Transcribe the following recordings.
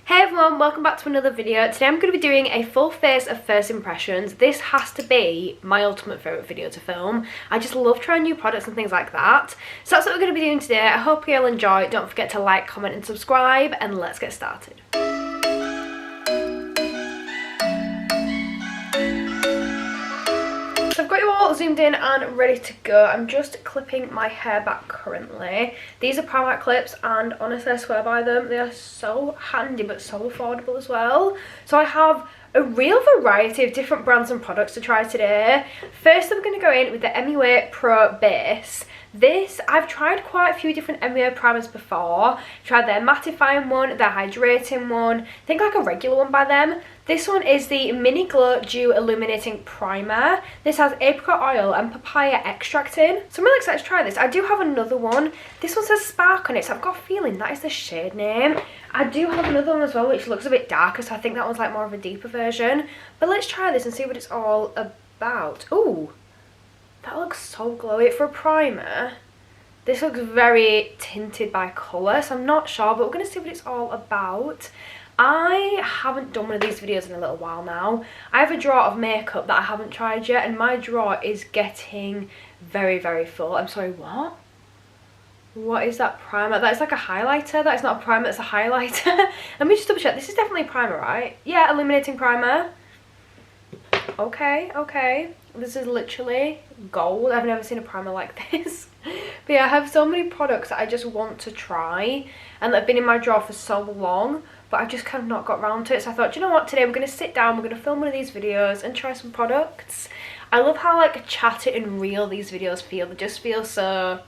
Hey everyone, welcome back to another video. Today I'm going to be doing a full face of first impressions. This has to be my ultimate favourite video to film. I just love trying new products and things like that. So that's what we're going to be doing today. I hope you'll enjoy. Don't forget to like, comment and subscribe, and let's get started. So I've got you all zoomed in and ready to go. I'm just clipping my hair back currently. These are Primark clips and honestly I swear by them. They are so handy but so affordable as well. So I have a real variety of different brands and products to try today. First I'm going to go in with the MUA Pro Base. This, I've tried quite a few different MUA primers before. Tried their mattifying one, their hydrating one, I think like a regular one by them. This one is the Mini Glow Dew Illuminating Primer. This has apricot oil and papaya extract in. So I'm really excited to try this. I do have another one. This one says Spark on it, so I've got a feeling that is the shade name. I do have another one as well which looks a bit darker, so I think that one's like more of a deeper version. But let's try this and see what it's all about. Ooh. That looks so glowy for a primer. This looks very tinted by colour, so I'm not sure, but we're going to see what it's all about. I haven't done one of these videos in a little while now. I have a drawer of makeup that I haven't tried yet, and my drawer is getting very, very full. I'm sorry, what? What is that primer? That is like a highlighter. That is not a primer, it's a highlighter. Let me just double check. This is definitely a primer, right? Yeah, illuminating primer. Okay, okay. This is literally gold. I've never seen a primer like this. But yeah, I have so many products that I just want to try and that have been in my drawer for so long, but I've just kind of not got around to it. So I thought, do you know what, today we're going to sit down, we're going to film one of these videos and try some products. I love how like chatty and real these videos feel. They just feel so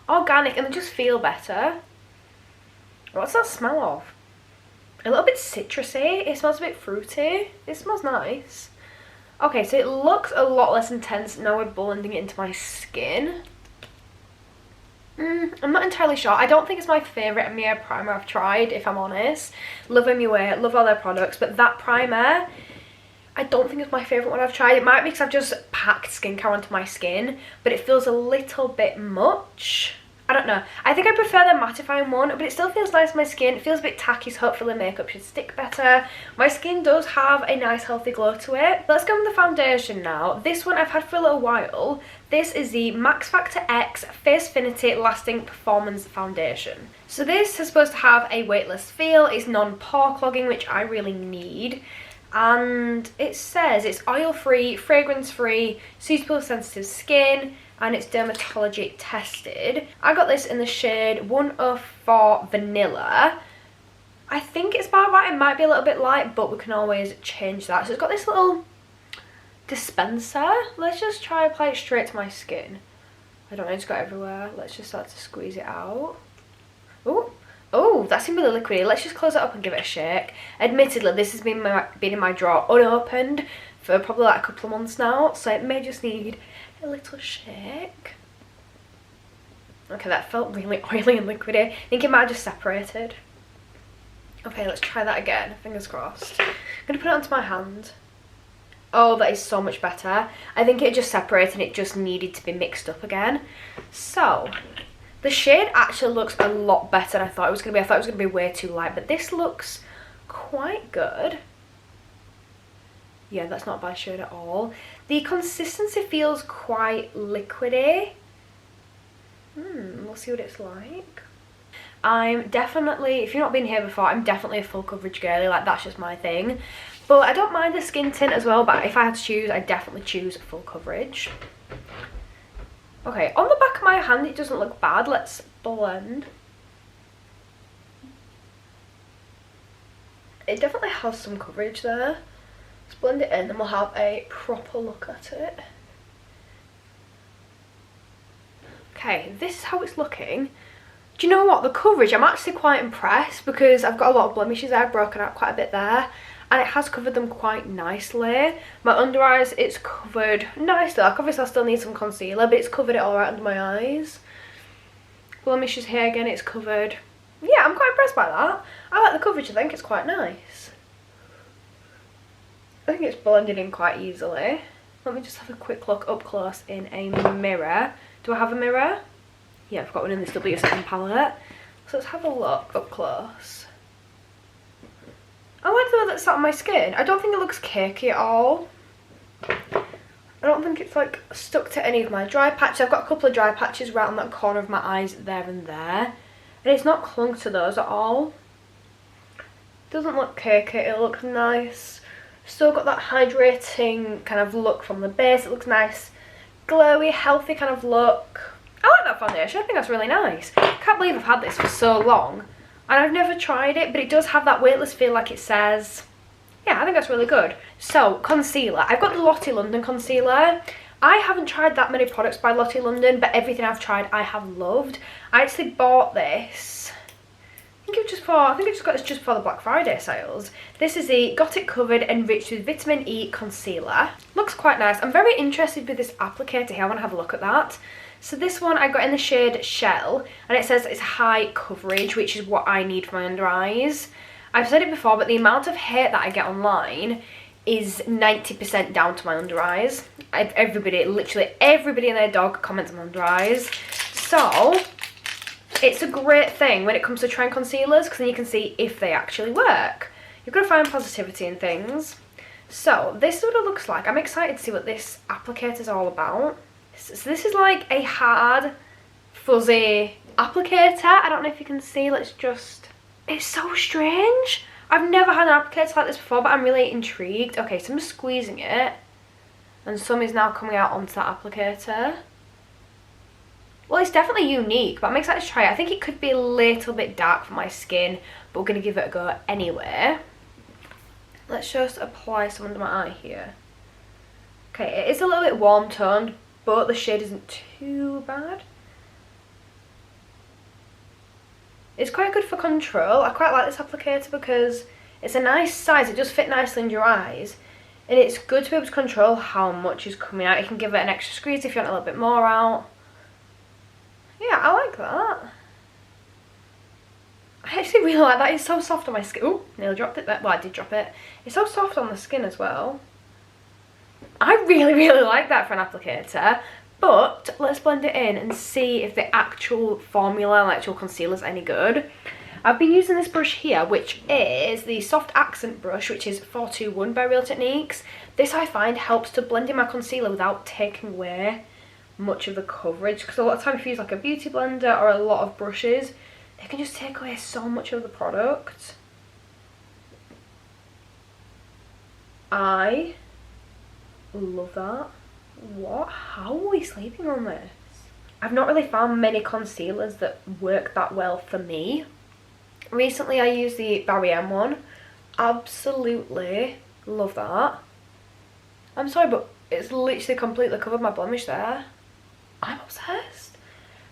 organic and they just feel better. What's that smell of? A little bit citrusy. It smells a bit fruity. It smells nice. Okay, so it looks a lot less intense now we're blending it into my skin. I'm not entirely sure. I don't think it's my favourite MUA primer I've tried, if I'm honest. Love MUA, love all their products, but that primer, I don't think it's my favourite one I've tried. It might be because I've just packed skincare onto my skin, but it feels a little bit much. I don't know. I think I prefer the mattifying one, but it still feels nice on my skin. It feels a bit tacky, so hopefully makeup should stick better. My skin does have a nice healthy glow to it. Let's go with the foundation now. This one I've had for a little while. This is the Max Factor X Facefinity Lasting Performance Foundation. So this is supposed to have a weightless feel. It's non-pore clogging, which I really need. And it says it's oil-free, fragrance-free, suitable for sensitive skin, and it's dermatology tested. I got this in the shade 104 Vanilla. I think it's about right. It might be a little bit light, but we can always change that. So it's got this little dispenser. Let's just try and apply it straight to my skin. I don't know, it's got everywhere. Let's just start to squeeze it out. Oh, oh, that seemed really liquidy. Let's just close it up and give it a shake. Admittedly, this has been in my drawer unopened for probably like a couple of months now, so it may just need a little shake. Okay, that felt really oily and liquidy. I think it might have just separated. Okay, let's try that again. Fingers crossed. I'm going to put it onto my hand. Oh, that is so much better. I think it just separated and it just needed to be mixed up again. So, the shade actually looks a lot better than I thought it was going to be. I thought it was going to be way too light, but this looks quite good. Yeah, that's not a bad shade at all. The consistency feels quite liquidy. We'll see what it's like. I'm definitely, if you've not been here before, I'm definitely a full coverage girly. Like, that's just my thing. But I don't mind the skin tint as well, but if I had to choose, I'd definitely choose full coverage. Okay, on the back of my hand, it doesn't look bad. Let's blend. It definitely has some coverage there. Let's blend it in and we'll have a proper look at it. Okay, this is how it's looking. Do you know what? The coverage, I'm actually quite impressed because I've got a lot of blemishes there. I've broken out quite a bit there. And it has covered them quite nicely. My under eyes, it's covered nicely. Like, obviously I still need some concealer, but it's covered it all right under my eyes. Blemishes here again, it's covered. Yeah, I'm quite impressed by that. I like the coverage, I think it's quite nice. I think it's blended in quite easily. Let me just have a quick look up close in a mirror. Do I have a mirror? Yeah, I've got one in this W7 palette. So let's have a look up close. I like the way that's sat on my skin. I don't think it looks cakey at all. I don't think it's like stuck to any of my dry patches. I've got a couple of dry patches right on that corner of my eyes there and there. And it's not clung to those at all. Doesn't look cakey, it looks nice. Still got that hydrating kind of look from the base. It looks nice, glowy, healthy kind of look. I like that foundation, I think that's really nice. Can't believe I've had this for so long and I've never tried it, but it does have that weightless feel like it says. Yeah, I think that's really good. So, concealer. I've got the Lottie London concealer. I haven't tried that many products by Lottie London, but everything I've tried I have loved. I actually bought this, I think I just got this just before the Black Friday sales. This is the Got It Covered Enriched with Vitamin E Concealer. Looks quite nice. I'm very interested with this applicator here. I want to have a look at that. So this one I got in the shade Shell, and it says it's high coverage, which is what I need for my under eyes. I've said it before, but the amount of hate that I get online is 90% down to my under eyes. Literally everybody and their dog comments on my under eyes. So it's a great thing when it comes to trying concealers, because then you can see if they actually work. You've got to find positivity in things. So this is what it looks like. I'm excited to see what this applicator is all about. So this is like a hard, fuzzy applicator. I don't know if you can see. It's so strange. I've never had an applicator like this before, but I'm really intrigued. Okay, so I'm just squeezing it, and some is now coming out onto that applicator. Well, it's definitely unique, but I'm excited to try it. I think it could be a little bit dark for my skin, but we're going to give it a go anyway. Let's just apply some under my eye here. Okay, it is a little bit warm toned, but the shade isn't too bad. It's quite good for control. I quite like this applicator because it's a nice size. It does fit nicely in your eyes. And it's good to be able to control how much is coming out. You can give it an extra squeeze if you want a little bit more out. Yeah, I like that. I actually really like that. It's so soft on my skin. Oh, nearly dropped it there. Well, I did drop it. It's so soft on the skin as well. I really, really like that for an applicator. But let's blend it in and see if the actual formula and the actual concealer is any good. I've been using this brush here, which is the Soft Accent brush, which is 421 by Real Techniques. This I find helps to blend in my concealer without taking away much of the coverage, because a lot of time if you use like a beauty blender or a lot of brushes, they can just take away so much of the product. I love that. What? How are we sleeping on this? I've not really found many concealers that work that well for me. Recently I used the Barry M one. Absolutely love that. I'm sorry, but it's literally completely covered my blemish there. I'm obsessed.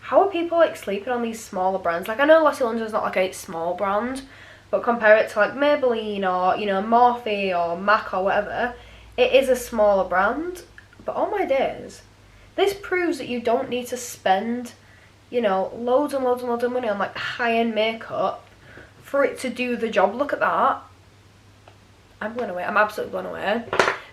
How are people like sleeping on these smaller brands? Like, I know Lottie London's not like a small brand, but compare it to like Maybelline or, you know, Morphe or MAC or whatever, it is a smaller brand. But oh my days, this proves that you don't need to spend, you know, loads and loads and loads of money on like high-end makeup for it to do the job. Look at that. I'm blown away. I'm absolutely blown away.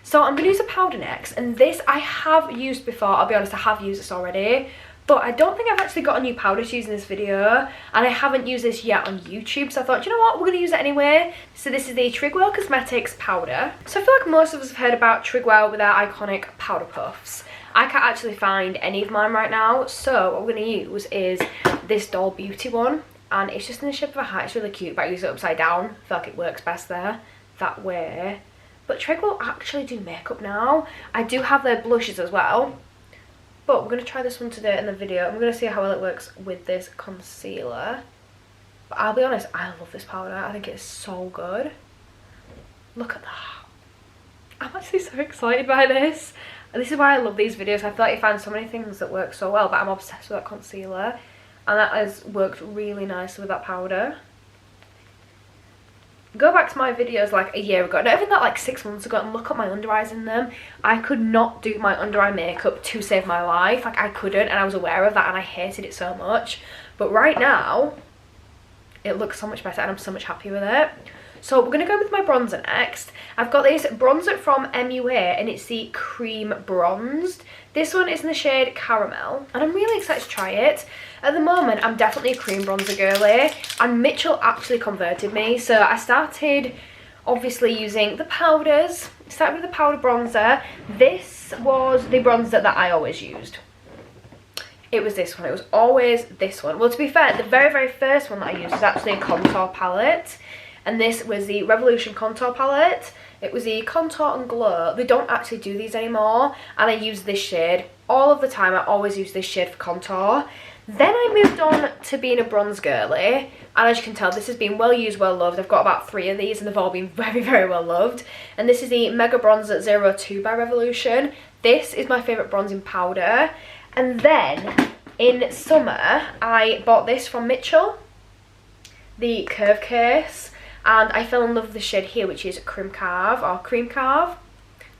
So I'm going to use a powder next, and this I have used before. I'll be honest, I have used this already, but I don't think I've actually got a new powder to use in this video, and I haven't used this yet on YouTube, so I thought, you know what, we're going to use it anyway. So this is the Trigwell Cosmetics powder. So I feel like most of us have heard about Trigwell with their iconic powder puffs. I can't actually find any of mine right now, so what we're going to use is this Doll Beauty one, and it's just in the shape of a heart. It's really cute, but I use it upside down. I feel like it works best there, that way. But Trigwell actually do makeup now. I do have their blushes as well. But we're going to try this one today in the video. I'm going to see how well it works with this concealer. But I'll be honest, I love this powder. I think it's so good. Look at that. I'm actually so excited by this. And this is why I love these videos. I feel like you find so many things that work so well, but I'm obsessed with that concealer. And that has worked really nicely with that powder. Go back to my videos like a year ago, not even that, like 6 months ago, and look at my under eyes in them. I could not do my under eye makeup to save my life. Like, I couldn't, and I was aware of that, and I hated it so much. But right now, it looks so much better, and I'm so much happier with it. So we're going to go with my bronzer next. I've got this bronzer from MUA, and it's the Cream Bronzed. This one is in the shade Caramel, and I'm really excited to try it. At the moment, I'm definitely a cream bronzer girly, and Mitchell actually converted me. So I started Obviously using the powders. Started with the powder bronzer. This was the bronzer that I always used. It was this one. It was always this one. Well, to be fair, the very, very first one that I used was actually a contour palette. And this was the Revolution contour palette. It was the Contour and Glow. They don't actually do these anymore. And I use this shade all of the time. I always use this shade for contour. Then I moved on to being a bronze girly. And as you can tell, this has been well used, well loved. I've got about 3 of these and they've all been very, very well loved. And this is the Mega Bronzer 02 by Revolution. This is my favourite bronzing powder. And then in summer, I bought this from Mitchell, the Curve Case, and I fell in love with the shade here, which is Cream Carve,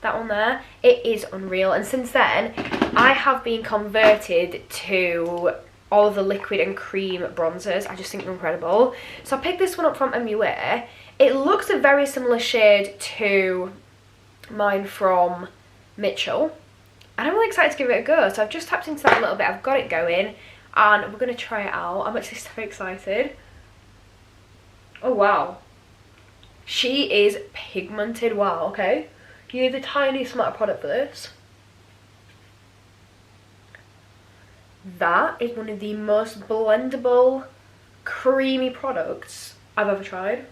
that one there. It is unreal, and since then, I have been converted to all of the liquid and cream bronzers. I just think they're incredible. So I picked this one up from MUA. It looks a very similar shade to mine from Mitchell. And I'm really excited to give it a go. So I've just tapped into that a little bit. I've got it going and we're going to try it out. I'm actually so excited. Oh, wow. She is pigmented. Wow, okay. You need the tiniest amount of product for this. That is one of the most blendable, creamy products I've ever tried.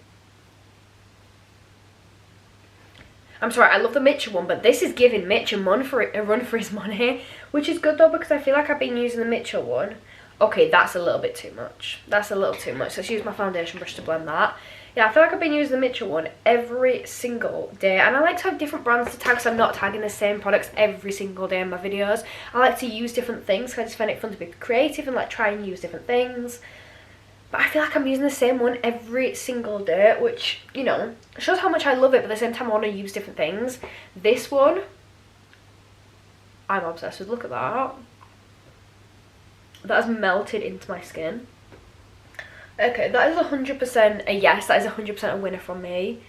I'm sorry, I love the Mitchell one, but this is giving Mitch a run for his money, which is good though, because I feel like I've been using the Mitchell one. Okay, that's a little bit too much. That's a little too much. Let's use my foundation brush to blend that. Yeah, I feel like I've been using the Mitchell one every single day, and I like to have different brands to tag, so I'm not tagging the same products every single day in my videos. I like to use different things, because I just find it fun to be creative and like try and use different things. But I feel like I'm using the same one every single day, which, you know, shows how much I love it, but at the same time I want to use different things. This one, I'm obsessed with. Look at that. That has melted into my skin. Okay, that is 100% a yes. That is 100% a winner from me.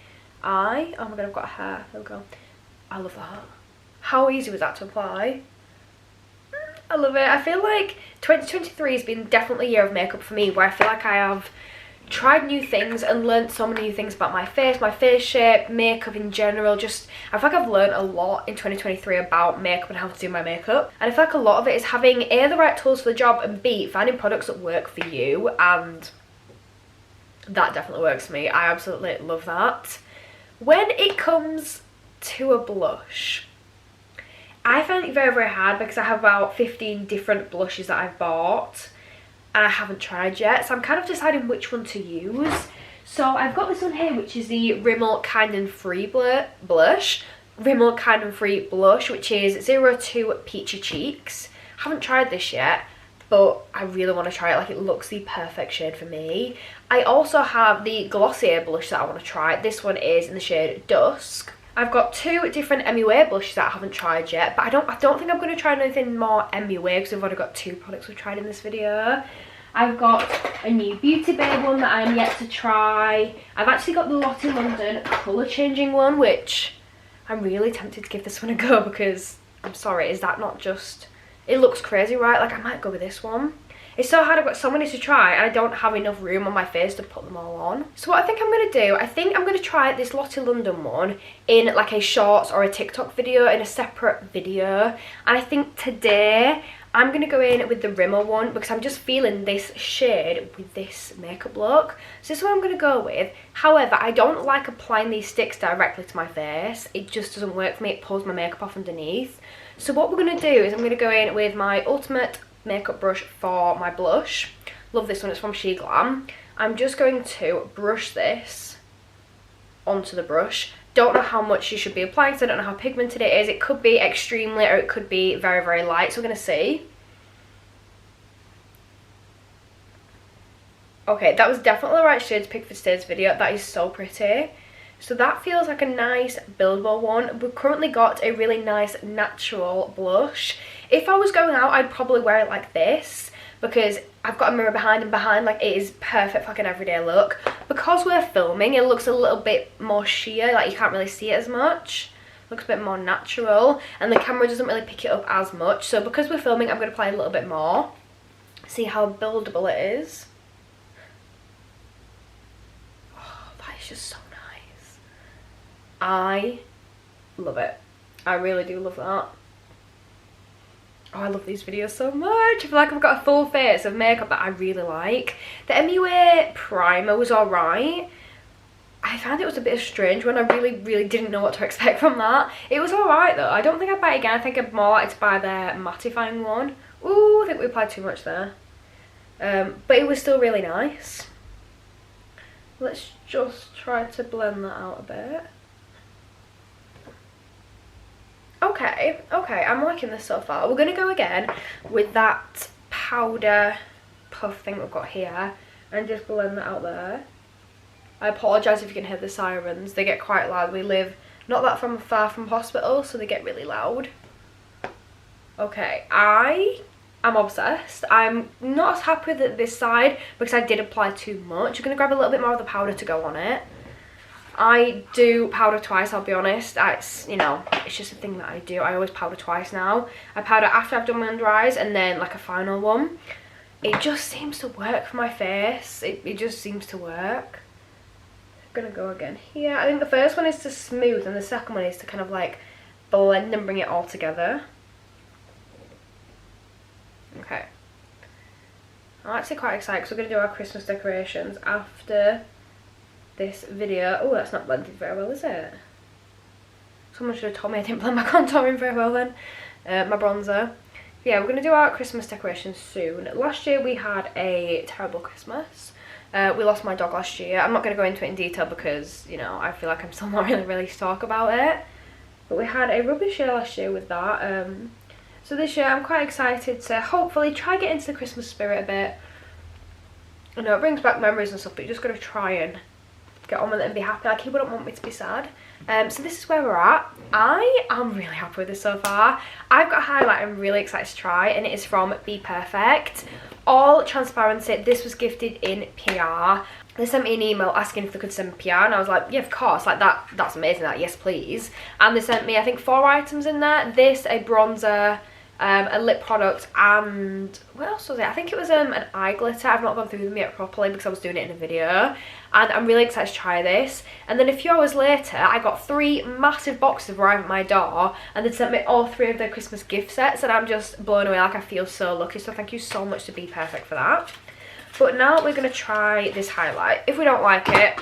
Oh my god, I've got hair. There we go. I love that. How easy was that to apply? I love it. I feel like 2023 has been definitely a year of makeup for me, where I feel like I have tried new things and learned so many new things about my face shape, makeup in general. Just, I feel like I've learned a lot in 2023 about makeup and how to do my makeup. And I feel like a lot of it is having A, the right tools for the job, and B, finding products that work for you. And that definitely works for me. I absolutely love that. When it comes to a blush, I find it very, very hard because I have about 15 different blushes that I've bought and I haven't tried yet. So I'm kind of deciding which one to use. So I've got this one here, which is the Rimmel Kind and Free blush. Rimmel Kind and Free blush, which is 02 Peachy Cheeks. Haven't tried this yet, but I really want to try it. Like, it looks the perfect shade for me. I also have the Glossier blush that I want to try. This one is in the shade Dusk. I've got 2 different MUA blushes that I haven't tried yet, but I don't think I'm going to try anything more MUA because I've already got 2 products we've tried in this video. I've got a new Beauty Bay one that I'm yet to try. I've actually got the Lottie London colour changing one, which I'm really tempted to give this one a go because, I'm sorry, is that not just... It looks crazy, right? Like, I might go with this one. It's so hard, I've got so many to try and I don't have enough room on my face to put them all on. So what I think I'm going to do, I think I'm going to try this Lottie London one in like a shorts or a TikTok video, in a separate video. And I think today I'm going to go in with the Rimmel one because I'm just feeling this shade with this makeup look. So this is what I'm going to go with. However, I don't like applying these sticks directly to my face. It just doesn't work for me. It pulls my makeup off underneath. So what we're going to do is I'm going to go in with my Ultimate makeup brush for my blush. Love this one, it's from She Glam. I'm just going to brush this onto the brush. Don't know how much you should be applying because I don't know how pigmented it is. It could be extremely or it could be very, very light, so we're going to see. Okay, that was definitely the right shade to pick for today's video. That is so pretty. So that feels like a nice buildable one. We've currently got a really nice natural blush. If I was going out, I'd probably wear it like this because I've got a mirror behind and behind, like, it is perfect for like an everyday look. Because we're filming, it looks a little bit more sheer, like you can't really see it as much. Looks a bit more natural and the camera doesn't really pick it up as much. So because we're filming, I'm going to apply a little bit more. See how buildable it is. Oh, that is just so nice. I love it. I really do love that. Oh, I love these videos so much. I feel like I've got a full face of makeup that I really like. The MUA primer was alright. I found it was a bit strange when I really didn't know what to expect from that. It was alright though. I don't think I'd buy it again. I think I'd more like to buy their mattifying one. Ooh, I think we applied too much there. But it was still really nice. Let's just try to blend that out a bit. Okay, I'm liking this so far. We're going to go again with that powder puff thing we've got here and just blend that out there. I apologise if you can hear the sirens. They get quite loud. We live not that far from hospital, so they get really loud. Okay, I am obsessed. I'm not as happy with this side because I did apply too much. I'm going to grab a little bit more of the powder to go on it. I do powder twice, I'll be honest. It's, you know, it's just a thing that I do. I always powder twice now. I powder after I've done my under eyes and then like a final one. It just seems to work for my face. It just seems to work. I'm gonna go again here. I think the first one is to smooth and the second one is to kind of like blend and bring it all together. Okay. I'm actually quite excited because we're going to do our Christmas decorations after this video. Oh, that's not blended very well, is it? Someone should have told me I didn't blend my contouring very well then. My bronzer. Yeah, we're going to do our Christmas decorations soon. Last year we had a terrible Christmas. We lost my dog last year. I'm not going to go into it in detail because, you know, I feel like I'm still not really ready to talk about it. But we had a rubbish year last year with that. So this year I'm quite excited to hopefully try get into the Christmas spirit a bit. I know it brings back memories and stuff, but you just got to try and get on with it and be happy. Like, people don't want me to be sad. So this is where we're at. I am really happy with this so far. I've got a highlight I'm really excited to try, and it is from Be Perfect. All transparency. This was gifted in PR. They sent me an email asking if they could send me PR, and I was like, yeah, of course, like that's amazing, that, yes please. And they sent me, I think, 4 items in there. This, a bronzer, a lip product, and what else was it? I think it was an eye glitter. I've not gone through them yet properly because I was doing it in a video, and I'm really excited to try this. And then a few hours later I got 3 massive boxes arrive at my door, and they sent me all 3 of their Christmas gift sets, and I'm just blown away. Like, I feel so lucky, so thank you so much to Be Perfect for that. But now we're going to try this highlight. If we don't like it,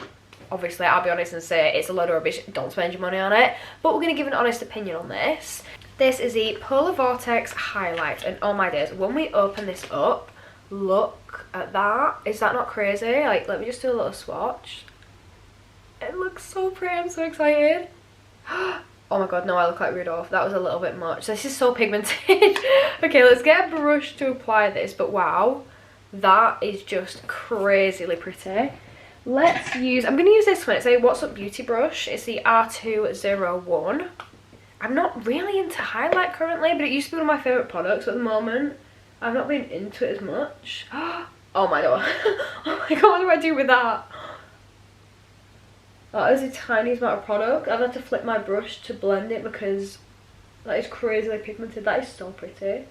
obviously I'll be honest and say it's a load of rubbish, don't spend your money on it, but we're going to give an honest opinion on this. This is the Polar Vortex highlight, and oh my days, when we open this up, look at that. Is that not crazy? Like, let me just do a little swatch. It looks so pretty. I'm so excited. Oh my god, no, I look like Rudolph. That was a little bit much. This is so pigmented. Okay, let's get a brush to apply this, but wow, that is just crazily pretty. Let's use, I'm going to use this one. It's a What's Up Beauty brush. It's the R201. I'm not really into highlight currently, but it used to be one of my favourite products. At the moment, I've not been into it as much. Oh my god. Oh my god, what do I do with that? That is the tiniest amount of product. I've had to flip my brush to blend it because that is crazily pigmented. That is so pretty.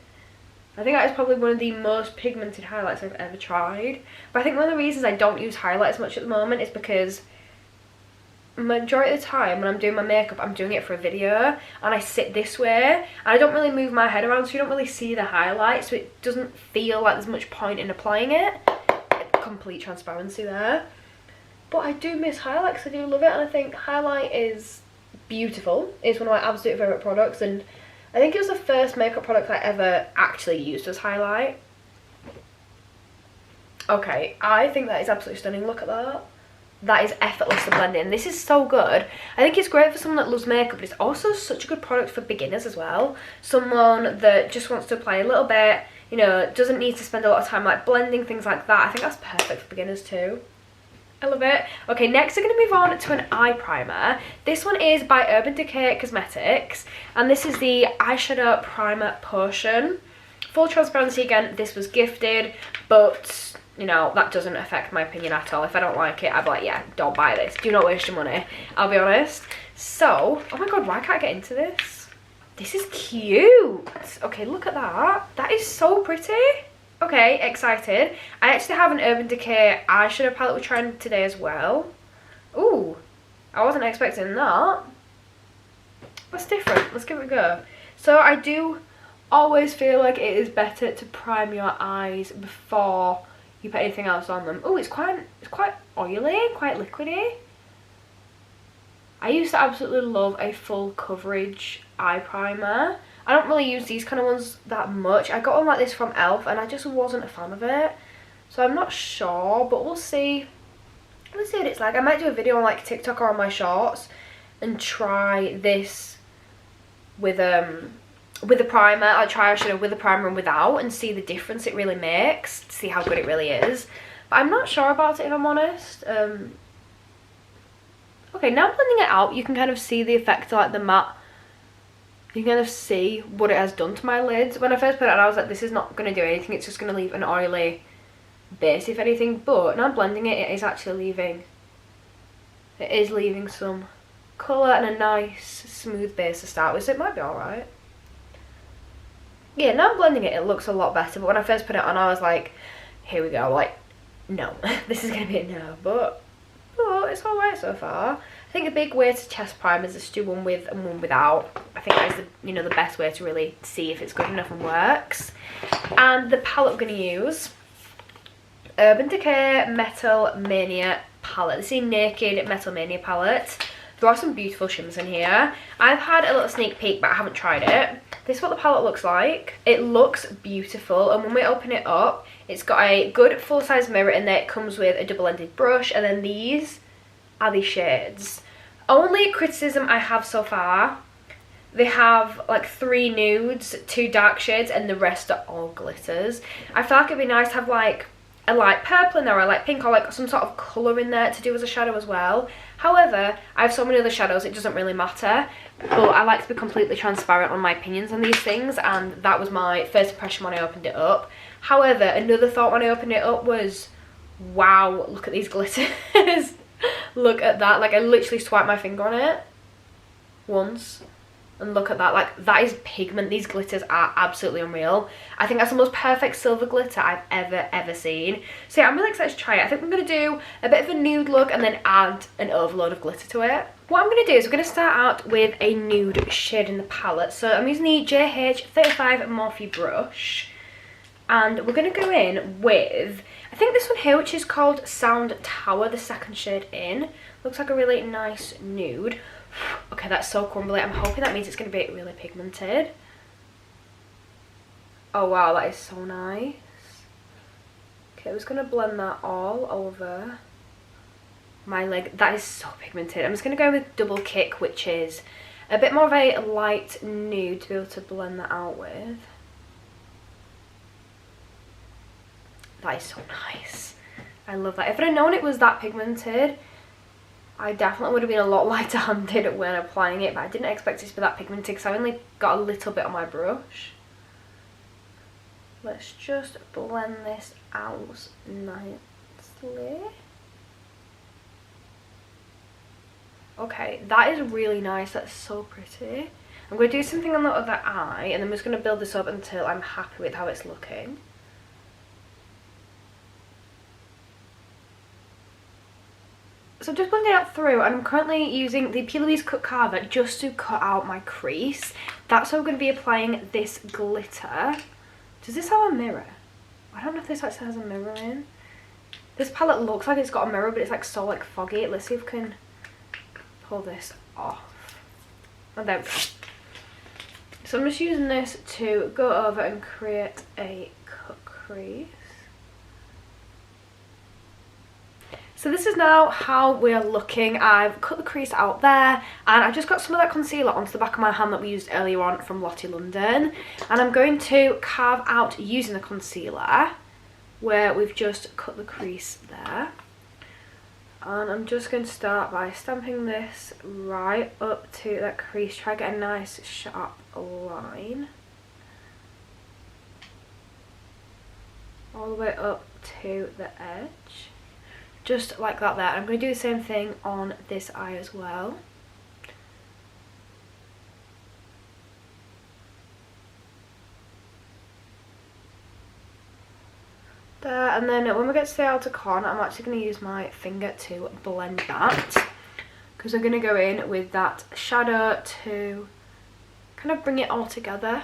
I think that is probably one of the most pigmented highlights I've ever tried. But I think one of the reasons I don't use highlights much at the moment is because majority of the time when I'm doing my makeup, I'm doing it for a video, and I sit this way and I don't really move my head around, so you don't really see the highlight, so it doesn't feel like there's much point in applying it. Complete transparency there. But I do miss highlight because I do love it, and I think highlight is beautiful. It's one of my absolute favourite products, and I think it was the first makeup product I ever actually used as highlight. Okay, I think that is absolutely stunning. Look at that. That is effortless to blend in. This is so good. I think it's great for someone that loves makeup, but it's also such a good product for beginners as well. Someone that just wants to apply a little bit, you know, doesn't need to spend a lot of time like blending, things like that. I think that's perfect for beginners too. I love it. Okay, next we're going to move on to an eye primer. This one is by Urban Decay Cosmetics, and this is the Eyeshadow Primer Potion. Full transparency again, this was gifted, but you know, that doesn't affect my opinion at all. If I don't like it, I'd be like, yeah, don't buy this. Do not waste your money, I'll be honest. So, oh my god, why can't I get into this? This is cute. Okay, look at that. That is so pretty. Okay, excited. I actually have an Urban Decay eyeshadow palette we're trying today as well. Ooh, I wasn't expecting that. That's different. Let's give it a go. So I do always feel like it is better to prime your eyes before you put anything else on them. Oh, it's quite oily, quite liquidy. I used to absolutely love a full coverage eye primer. I don't really use these kind of ones that much. I got one like this from e.l.f. and I just wasn't a fan of it. So I'm not sure, but we'll see. Let's see what it's like. I might do a video on like TikTok or on my shorts and try this with a primer. I'll try eyeshadow with a primer and without and see the difference it really makes. See how good it really is. But I'm not sure about it if I'm honest. Okay, now blending it out, you can kind of see the effect of like the matte. You can kind of see what it has done to my lids. When I first put it on, I was like, this is not going to do anything. It's just going to leave an oily base, if anything. But now blending it, it is actually leaving. It is leaving some colour and a nice smooth base to start with, so it might be alright. Yeah, now blending it, it looks a lot better. But when I first put it on, I was like, here we go. Like, no, this is going to be a no. But it's alright so far. I think a big way to test primers is to do one with and one without. I think that is the, the best way to really see if it's good enough and works. And the palette I'm going to use, Urban Decay Metal Mania palette. This is a Naked Metal Mania palette. There are some beautiful shimmers in here. I've had a little sneak peek, but I haven't tried it. This is what the palette looks like. It looks beautiful, and when we open it up, it's got a good full-size mirror in there. It comes with a double-ended brush, and then these are the shades. Only criticism I have so far, they have like 3 nudes, 2 dark shades, and the rest are all glitters. I feel like it'd be nice to have like a light purple in there, or a light pink, or like some sort of colour in there to do as a shadow as well. However, I have so many other shadows, it doesn't really matter. But I like to be completely transparent on my opinions on these things, and that was my first impression when I opened it up. However, another thought when I opened it up was, wow, look at these glitters. Look at that. Like, I literally swiped my finger on it once, and look at that. Like, that is pigment. These glitters are absolutely unreal. I think that's the most perfect silver glitter I've ever seen. So yeah, I'm really excited to try it. I think I'm going to do a bit of a nude look and then add an overload of glitter to it. What I'm going to do is we're going to start out with a nude shade in the palette. So I'm using the JH35 Morphe brush, and we're going to go in with, I think this one here, which is called Sound Tower, the second shade in. Looks like a really nice nude. Okay, that's so crumbly. I'm hoping that means it's going to be really pigmented. Oh wow, that is so nice. Okay, I'm just going to blend that all over my leg. That is so pigmented. I'm just going to go with Double Kick, which is a bit more of a light nude to be able to blend that out with. That is so nice. I love that. If I'd known it was that pigmented, I definitely would have been a lot lighter handed when applying it, but I didn't expect it to be that pigmented because I only got a little bit on my brush. Let's just blend this out nicely. Okay, that is really nice. That's so pretty. I'm going to do something on the other eye, and then I'm just going to build this up until I'm happy with how it's looking. So I'm just blending it out through, and I'm currently using the P. Louise Cut Carver just to cut out my crease. That's how I'm going to be applying this glitter. Does this have a mirror? I don't know if this actually has a mirror in. This palette looks like it's got a mirror, but it's like so like foggy. Let's see if we can pull this off. Oh, there we go. So I'm just using this to go over and create a cut crease. So this is now how we're looking. I've cut the crease out there, and I've just got some of that concealer onto the back of my hand that we used earlier on from Lottie London, and I'm going to carve out using the concealer where we've just cut the crease there. And I'm just going to start by stamping this right up to that crease, try to get a nice sharp line all the way up to the edge. Just like that there. I'm going to do the same thing on this eye as well. There, and then when we get to the outer corner, I'm actually going to use my finger to blend that, because I'm going to go in with that shadow to kind of bring it all together.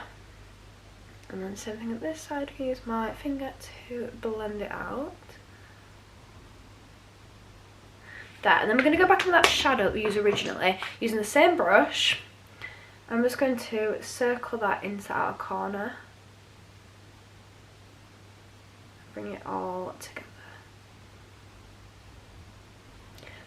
And then same thing at this side, I can use my finger to blend it out. There, and then we're going to go back into that shadow that we used originally, using the same brush. I'm just going to circle that into our corner. Bring it all together.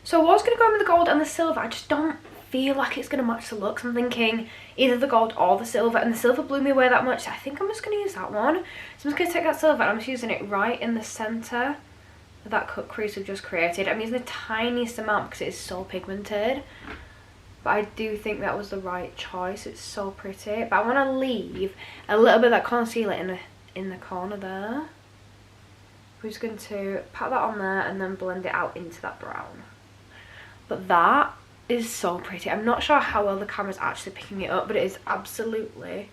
So I was going to go in with the gold and the silver. I just don't feel like it's going to match the looks. I'm thinking either the gold or the silver, and the silver blew me away that much, so I think I'm just going to use that one. So I'm just going to take that silver and I'm just using it right in the centre of that cut crease we've just created. I'm using the tiniest amount because it is so pigmented, but I do think that was the right choice. It's so pretty, but I want to leave a little bit of that concealer in the corner there. We're just going to pat that on there and then blend it out into that brown. But that is so pretty. I'm not sure how well the camera's actually picking it up, but it is absolutely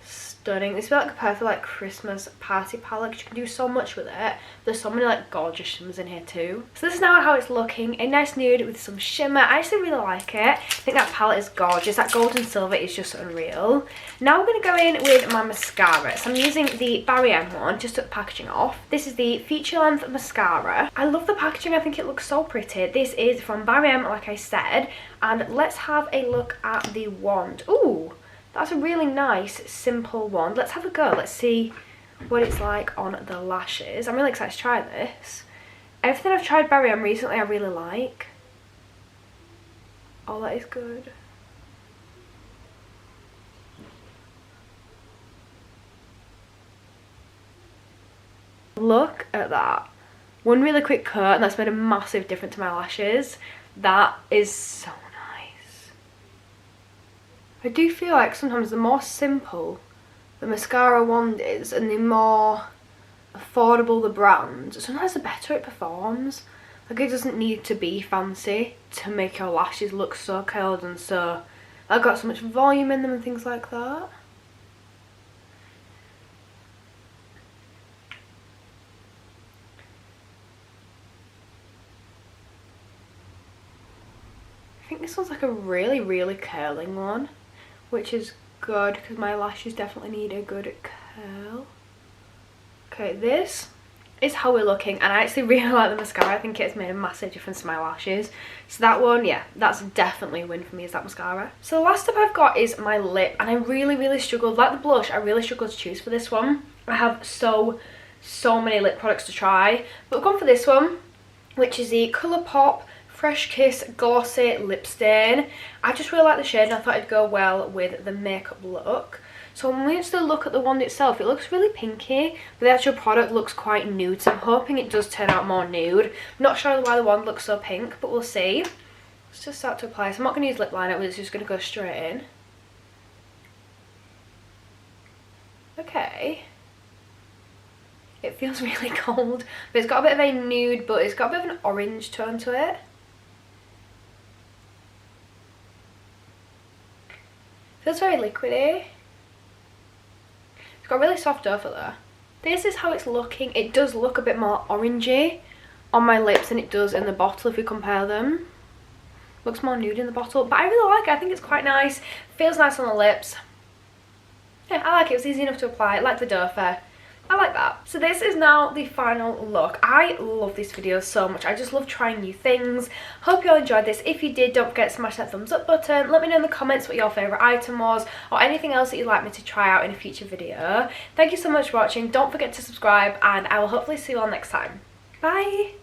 stunning. This feels like a perfect like Christmas party palette. You can do so much with it. There's so many like gorgeous shimmers in here too. So this is now how it's looking. A nice nude with some shimmer. I actually really like it. I think that palette is gorgeous. That gold and silver is just unreal. Now we're going to go in with my mascara. So I'm using the Barry M one. Just took the packaging off. This is the feature length mascara. I love the packaging. I think it looks so pretty. This is from Barry M, like I said. And let's have a look at the wand. Ooh, that's a really nice, simple wand. Let's have a go. Let's see what it's like on the lashes. I'm really excited to try this. Everything I've tried Barry M recently I really like. Oh, that is good. Look at that. One really quick cut and that's made a massive difference to my lashes. That is so nice. I do feel like sometimes the more simple the mascara wand is and the more affordable the brand, sometimes the better it performs. Like it doesn't need to be fancy to make your lashes look so curled and so I've got so much volume in them and things like that. I think this one's like a really curling one, which is good because my lashes definitely need a good curl. Okay, this is how we're looking, and I actually really like the mascara. I think it's made a massive difference to my lashes. So that one, yeah, that's definitely a win for me, is that mascara. So the last step I've got is my lip, and I really struggled. Like the blush, I really struggled to choose for this one. I have so many lip products to try, but I've gone for this one, which is the Colourpop Fresh Kiss Glossy Lip Stain. I just really like the shade and I thought it'd go well with the makeup look. So when we actually look at the wand itself, it looks really pinky, but the actual product looks quite nude, so I'm hoping it does turn out more nude. I'm not sure why the wand looks so pink, but we'll see. Let's just start to apply. So I'm not going to use lip liner, it's just going to go straight in. Okay. It feels really cold, but it's got a bit of a nude, but it's got a bit of an orange tone to it. Feels very liquidy. It's got really soft dough there. This is how it's looking. It does look a bit more orangey on my lips than it does in the bottle if we compare them. Looks more nude in the bottle, but I really like it. I think it's quite nice. Feels nice on the lips. Yeah, I like it. It was easy enough to apply. I like the dough there. I like that. So this is now the final look. I love this video so much. I just love trying new things. Hope you all enjoyed this. If you did, don't forget to smash that thumbs up button. Let me know in the comments what your favourite item was or anything else that you'd like me to try out in a future video. Thank you so much for watching. Don't forget to subscribe and I will hopefully see you all next time. Bye!